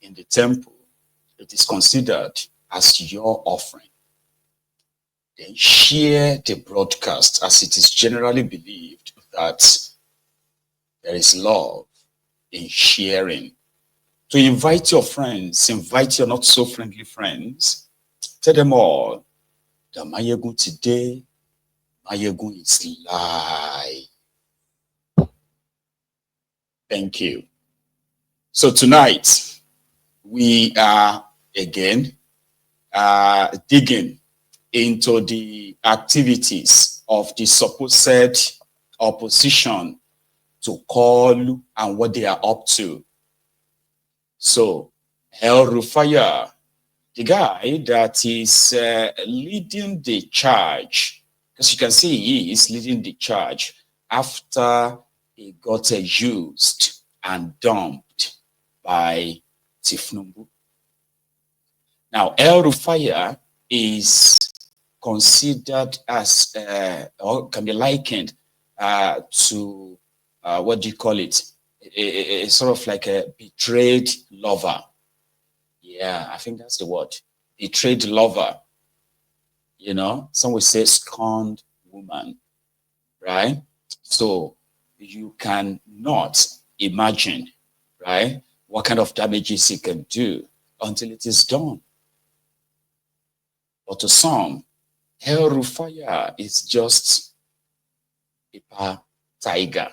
in the temple, it is considered as your offering. Then share the broadcast, as it is generally believed that there is love in sharing. To invite your friends, invite your not so friendly friends, tell them all that Mayegun today, Mayegun is live. Thank you. So tonight, we are again digging into the activities of the supposed opposition to call and what they are up to. So, El-Rufai, the guy that is leading the charge, because you can see he is leading the charge after he got used and dumped by Tinubu. Now, El-Rufai is considered as, or can be likened to, what do you call it? A sort of like a betrayed lover. Yeah, I think that's the word. Betrayed lover. You know, some would say scorned woman, right? So you cannot imagine, right, what kind of damages he can do until it is done. But to some, El-Rufai is just a tiger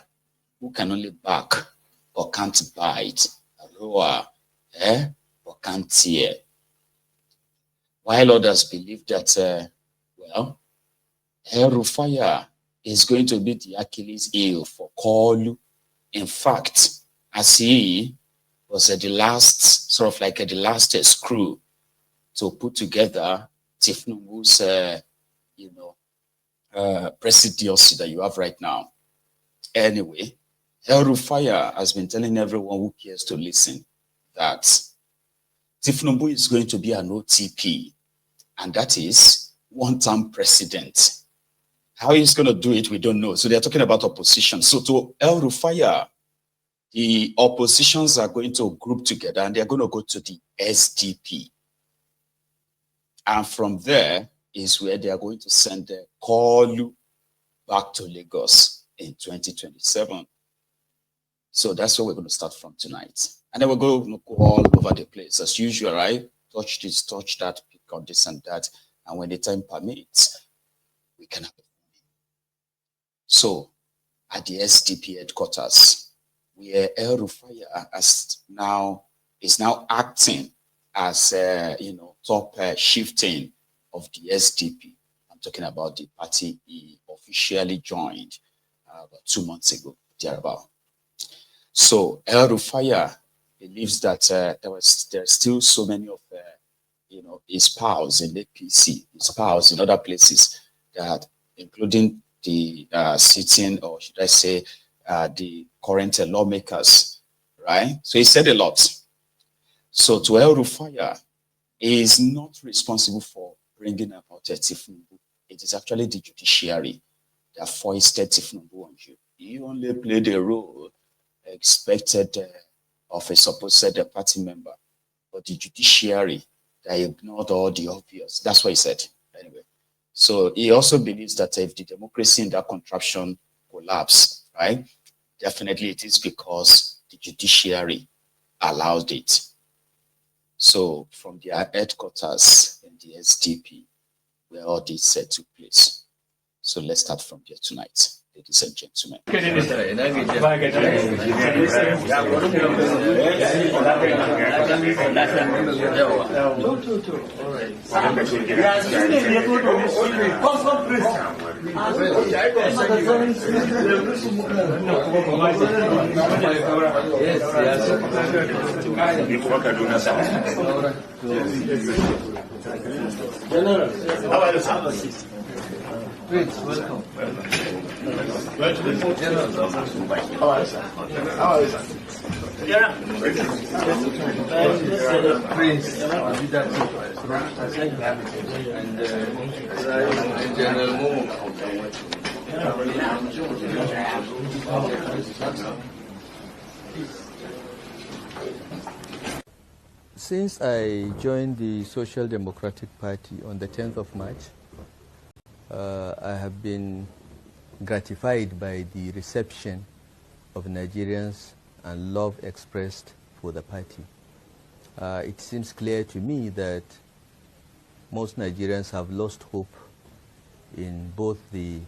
who can only bark or can't bite, roar, or can't tear. While others believe that, well, El-Rufai is going to be the Achilles heel for Kolu. In fact, as he was the last, sort of like the last screw to put together Tinubu's, presidency that you have right now. Anyway, El-Rufai has been telling everyone who cares to listen that Tinubu is going to be an OTP, and that is one-term president. How he's going to do it, we don't know. So they're talking about opposition. So to El-Rufai, the oppositions are going to group together and they're going to go to the SDP. And from there is where they are going to send the Kolu back to Lagos in 2027. So that's where we're going to start from tonight. And then we're going to go all over the place as usual, right? Touch this, touch that, pick on this and that. And when the time permits, we can have it. So at the SDP headquarters, where El-Rufai is now acting as top shifting of the SDP. I'm talking about the party he officially joined about 2 months ago, thereabout. So El-Rufai believes that there's still so many of his pals in the APC, his pals in other places, that including the sitting, or should I say, the current lawmakers, right? So he said a lot. So to El-Rufai, he is not responsible for bringing about Tinubu. It is actually the judiciary that foisted Tinubu on you. You only played a role expected of a supposed party member, but the judiciary that ignored all the obvious. That's what he said, anyway. So he also believes that if the democracy in that contraption collapse, right, definitely it is because the judiciary allowed it. So from their headquarters in the SDP, where all this took place. So let's start from there tonight, ladies and gentlemen. Great, welcome. How are you, sir? How are you, sir? Prince, leadership, and General Momo. Since I joined the Social Democratic Party on the 10th of March, I have been gratified by the reception of Nigerians and love expressed for the party. It seems clear to me that most Nigerians have lost hope in both the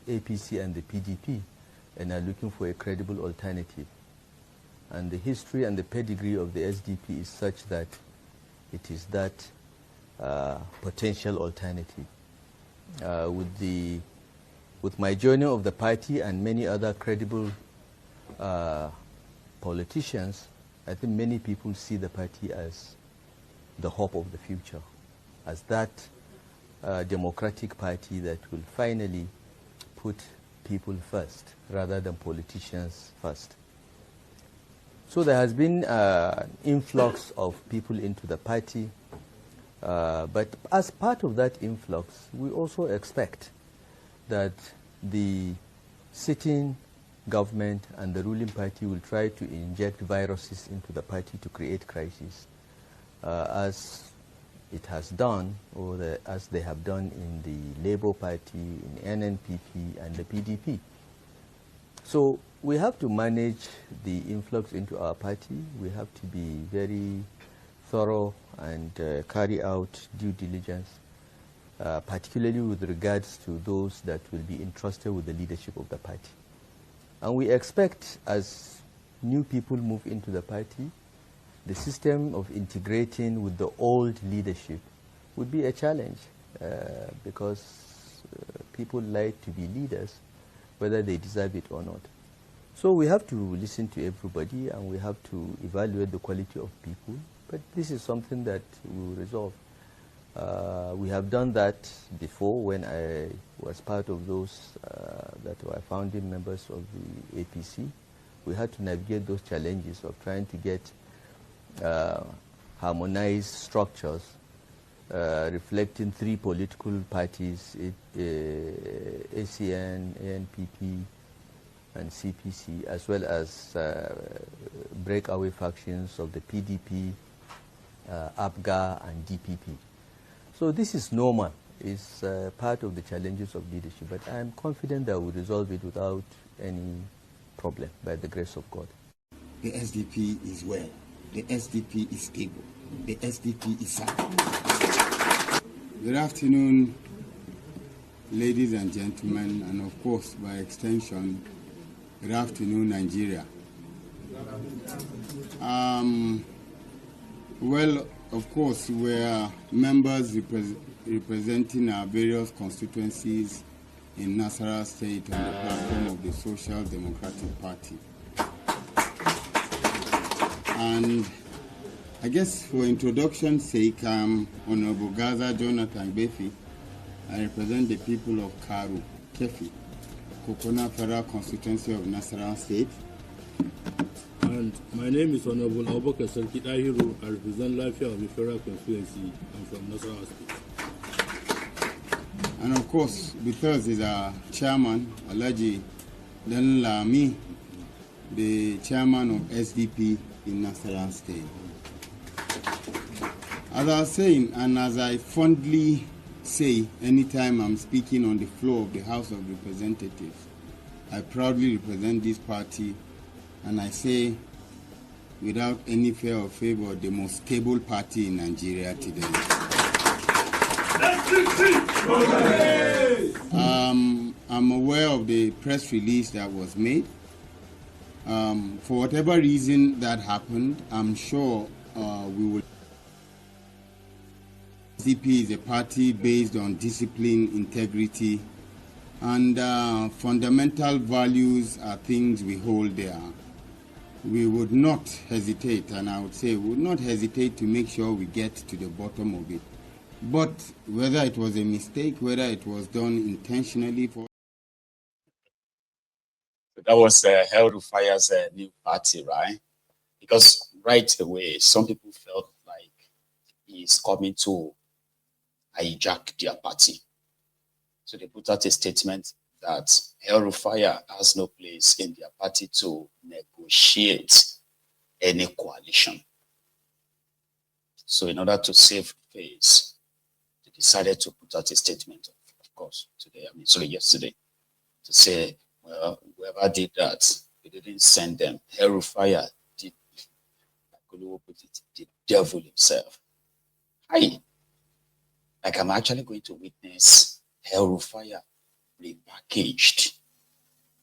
APC and the PDP and are looking for a credible alternative. And the history and the pedigree of the SDP is such that it is that potential alternative. With my journey of the party and many other credible politicians, I think many people see the party as the hope of the future, as that democratic party that will finally put people first rather than politicians first. So there has been an influx of people into the party, but as part of that influx, we also expect that the sitting government and the ruling party will try to inject viruses into the party to create crisis, as it has done, or as they have done in the Labour Party, in NNPP and the PDP. So we have to manage the influx into our party. We have to be very thorough and carry out due diligence, particularly with regards to those that will be entrusted with the leadership of the party. And we expect, as new people move into the party, the system of integrating with the old leadership would be a challenge, because people like to be leaders, whether they deserve it or not. So we have to listen to everybody and we have to evaluate the quality of people, but this is something that we will resolve. We have done that before when I was part of those that were founding members of the APC. We had to navigate those challenges of trying to get harmonized structures reflecting three political parties, ACN, ANPP, and CPC, as well as breakaway factions of the PDP, APGA, and DPP. So this is normal. It's part of the challenges of leadership, but I'm confident that we'll resolve it without any problem, by the grace of God. The SDP is well. The SDP is stable. The SDP is sound. Good afternoon, ladies and gentlemen, and of course, by extension, good afternoon, Nigeria. Well, of course, we're members representing our various constituencies in Nasarawa State on the platform of the Social Democratic Party. And I guess for introduction's sake, I'm Honorable Gaza Jonathan Befi. I represent the people of Karu, Kefi, Kokona Federal Constituency of Nasarawa State. And my name is Honorable Abubakar Sarki Dahiru. I represent Lafia of the Federal Constituency. I'm from Nasarawa State. And of course, with us is our chairman, Alaji Danlami, the chairman of SDP in Nasarawa State. As I was saying, and as I fondly say anytime I'm speaking on the floor of the House of Representatives, I proudly represent this party, and I say, without any fear or favor, the most stable party in Nigeria today. I'm aware of the press release that was made. For whatever reason that happened, I'm sure we will. SDP is a party based on discipline, integrity, and fundamental values are things we hold there. We would not hesitate, and I would say we would not hesitate to make sure we get to the bottom of it. But whether it was a mistake, whether it was done intentionally for... That was El-Rufai's new party, right? Because right away, some people felt like he's coming to hijack their party. So they put out a statement that El-Rufai has no place in their party to negotiate any coalition. So in order to save face, they decided to put out a statement, of course, yesterday, to say, well, whoever did that, we didn't send them. El-Rufai did, like Oluwo put it, the devil himself. Hi. Like I'm actually going to witness El-Rufai repackaged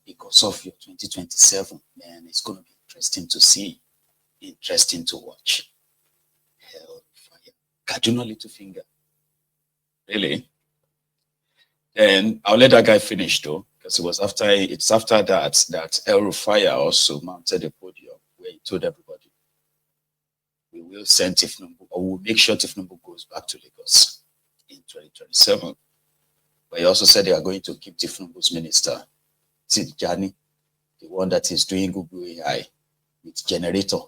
because of your 2027. Man, it's going to be interesting to see, interesting to watch. El-Rufai. Kaduna little finger. Really? And I'll let that guy finish though, because it's after that El-Rufai also mounted a podium where he told everybody, we will send Tinubu, or we'll make sure Tinubu goes back to Lagos in 2027. But he also said they are going to keep Tinubu's minister, Tijani, the one that is doing Google AI with generator.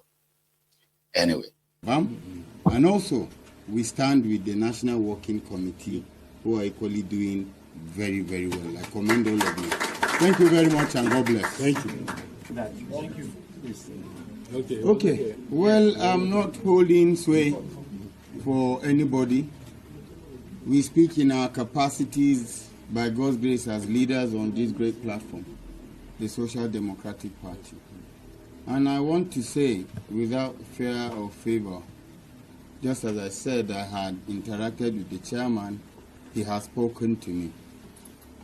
Anyway. And also, we stand with the National Working Committee, who are equally doing very, very well. I commend all of you. Thank you very much, and God bless. Thank you. Thank you. Okay. Well, I'm not holding sway for anybody. We speak in our capacities, by God's grace, as leaders on this great platform, the Social Democratic Party. And I want to say, without fear or favor, just as I said, I had interacted with the chairman. He has spoken to me.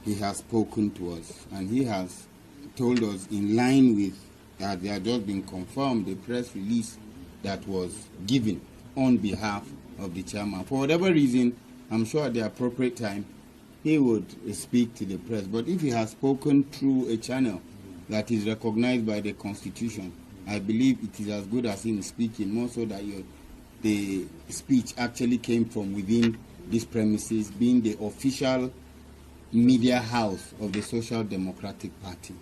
He has spoken to us. And he has told us, in line with that, there had just been confirmed the press release that was given on behalf of the chairman. For whatever reason, I'm sure at the appropriate time, he would speak to the press. But if he has spoken through a channel that is recognized by the Constitution, I believe it is as good as him speaking, more so that the speech actually came from within these premises, being the official media house of the Social Democratic Party.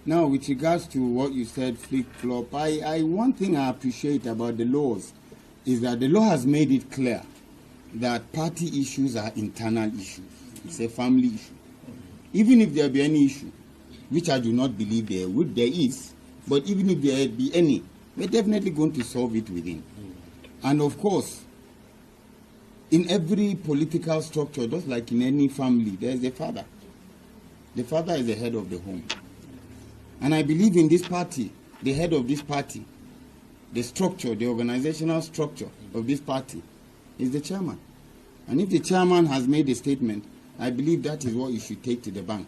Now, with regards to what you said, flip-flop, one thing I appreciate about the laws is that the law has made it clear that party issues are internal issues. It's a family issue. Even if there be any issue, which I do not believe there is, but even if there be any, we're definitely going to solve it within. And of course, in every political structure, just like in any family, there's a father. The father is the head of the home. And I believe in this party, the head of this party, the structure, the organizational structure of this party is the chairman. And if the chairman has made a statement, I believe that is what you should take to the bank,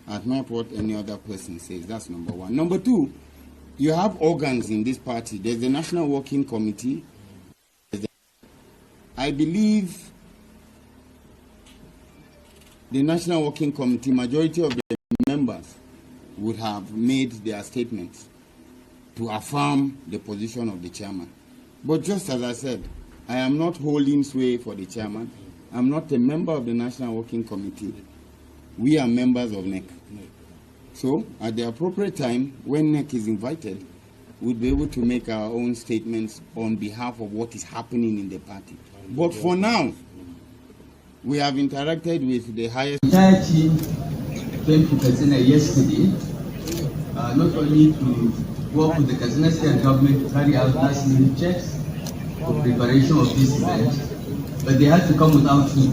and not what any other person says. That's number one. Number two, you have organs in this party. There's the National Working Committee. I believe the National Working Committee, majority of the members would have made their statements to affirm the position of the chairman. But just as I said, I am not holding sway for the chairman. I'm not a member of the National Working Committee. We are members of NEC. So, at the appropriate time, when NEC is invited, we'll be able to make our own statements on behalf of what is happening in the party. But for now, we have interacted with the highest. The entire team came to Katsina yesterday, not only to work with the Katsina State government to carry out last-minute checks for preparation of this event, but they had to come without food.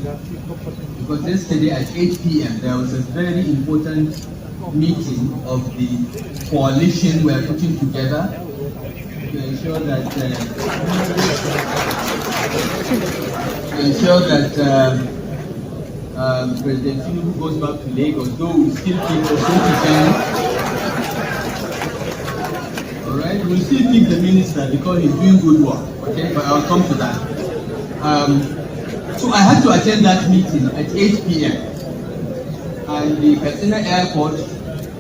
Because yesterday at 8 p.m. there was a very important meeting of the coalition we are putting together to ensure that President Tinubu goes back to Lagos, though we still keep the 20%. Alright, we'll still keep the minister because he's doing good work, okay, but I'll come to that. So I had to attend that meeting at 8 p.m. and the Katsina airport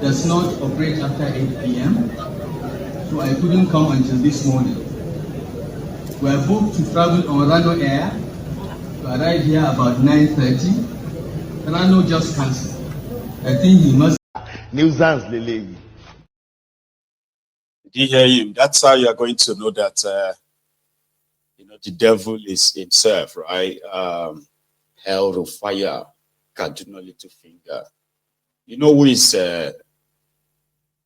does not operate after 8 p.m. So I couldn't come until this morning. We are booked to travel on Rano Air to arrive here about 9:30. Rano just cancelled. I think he must. Nuisance, Lele. Did you hear him? That's how you are going to know that the devil is himself, right? El-Rufai, Kaduna little finger. You know who is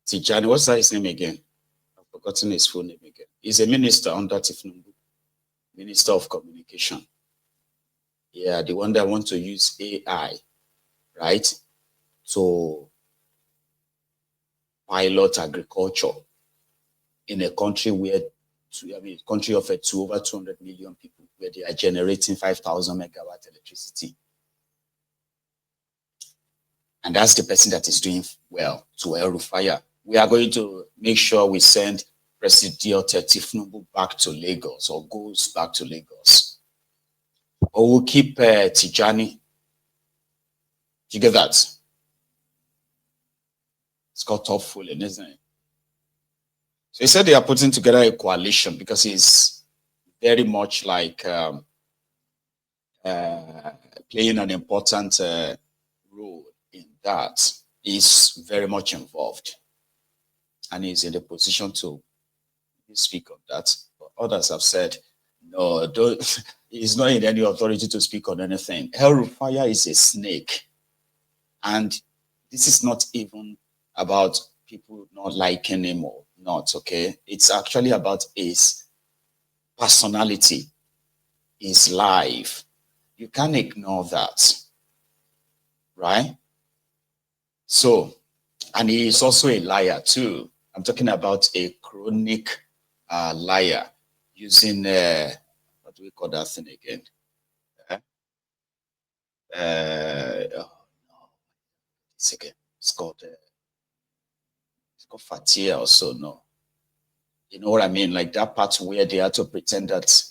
Tijani? What's that his name again? I've forgotten his full name again. He's a minister under Tinubu. Minister of Communication. Yeah, the one that want to use AI, right, to pilot agriculture in a country where, country of to over 200 million people, where they are generating 5,000 megawatt electricity. And that's the person that is doing well to El-Rufai. We are going to make sure we send President Tinubu back to Lagos, or goes back to Lagos. Or we'll keep Tijani. You get that? It's called top fooling, isn't it? So he said they are putting together a coalition because he's very much like playing an important role in that. He's very much involved. And he's in a position to speak on that. But others have said, no, he's not in any authority to speak on anything. El-Rufai is a snake. And this is not even about people not liking him or not, okay? It's actually about his personality, his life. You can't ignore that, right? So, and he is also a liar too. I'm talking about a chronic liar using, what do we call that thing again? Oh no, it's called Fatia also, no. You know what I mean? Like that part where they had to pretend that,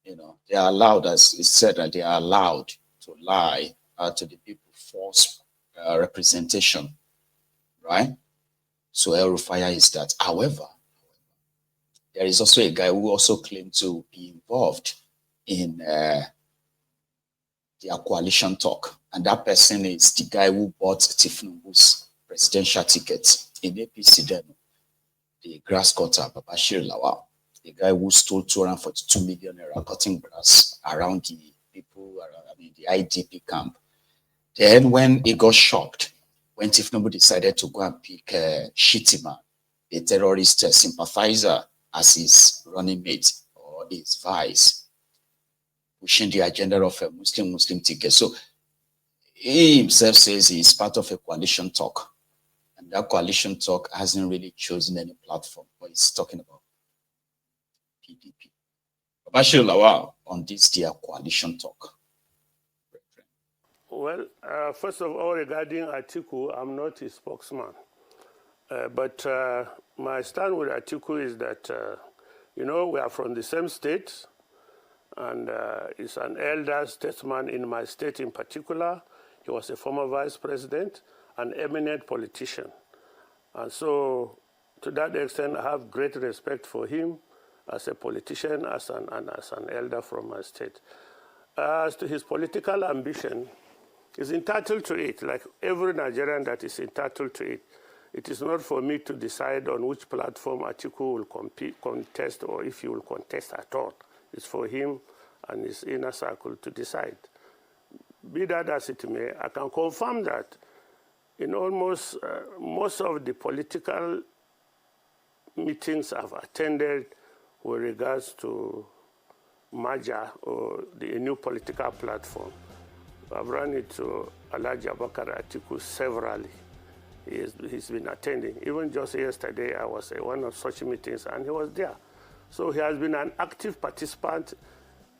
you know, they are allowed, as it's said, that they are allowed to lie to the people, false representation, right? So El-Rufai is that. However, there is also a guy who also claimed to be involved in their coalition talk. And that person is the guy who bought Tinubu's presidential ticket in APC then, the grass cutter, Babashir Lawal, the guy who stole 242 million naira cutting grass around the people, the IDP camp. Then when he got shocked, when Tinubu decided to go and pick Shittiman, a terrorist sympathizer, as his running mate or his vice, pushing the agenda of a Muslim ticket. So he himself says he's part of a coalition talk. And that coalition talk hasn't really chosen any platform, but he's talking about PDP. Babashir Lawal on this their coalition talk. Well, first of all, regarding Atiku, I'm not his spokesman. But my stand with Atiku is that, you know, we are from the same state, and he's an elder statesman in my state in particular. He was a former vice president, an eminent politician. And so, to that extent, I have great respect for him as a politician, as an elder from my state. As to his political ambition, he's entitled to it, like every Nigerian that is entitled to it. It is not for me to decide on which platform Atiku will contest, or if he will contest at all. It's for him and his inner circle to decide. Be that as it may, I can confirm that in almost most of the political meetings I've attended with regards to merger or the new political platform, I've run into Alhaji Abubakar Atiku severally. He's been attending. Even just yesterday, I was at one of such meetings, and he was there. So he has been an active participant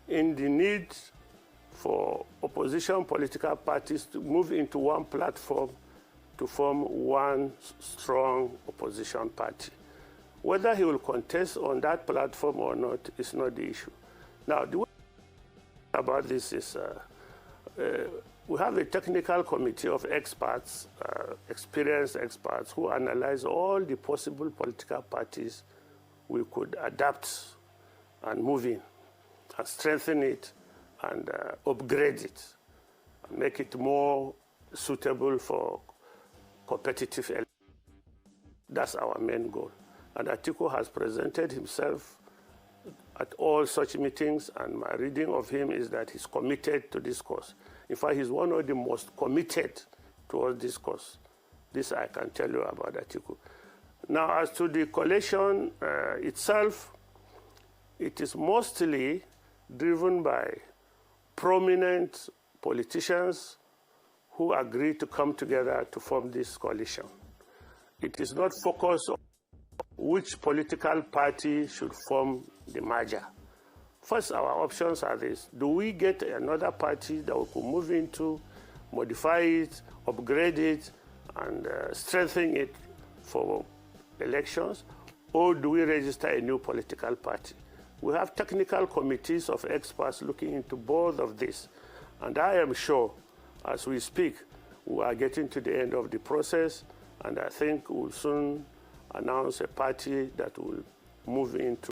in the need for opposition political parties to move into one platform to form one strong opposition party. Whether he will contest on that platform or not is not the issue. Now, the way about this is we have a technical committee of experts, experienced experts, who analyze all the possible political parties we could adapt and move in, and strengthen it, and upgrade it, and make it more suitable for competitive elections. That's our main goal. And Atiku has presented himself at all such meetings, and my reading of him is that he's committed to this cause. In fact, he's one of the most committed towards this cause. This I can tell you about Atiku. Now, as to the coalition itself, it is mostly driven by prominent politicians who agree to come together to form this coalition. It is not focused on which political party should form the merger. First, our options are this. Do we get another party that we could move into, modify it, upgrade it, and strengthen it for elections? Or do we register a new political party? We have technical committees of experts looking into both of this. And I am sure, as we speak, we are getting to the end of the process, and I think we'll soon announce a party that will move into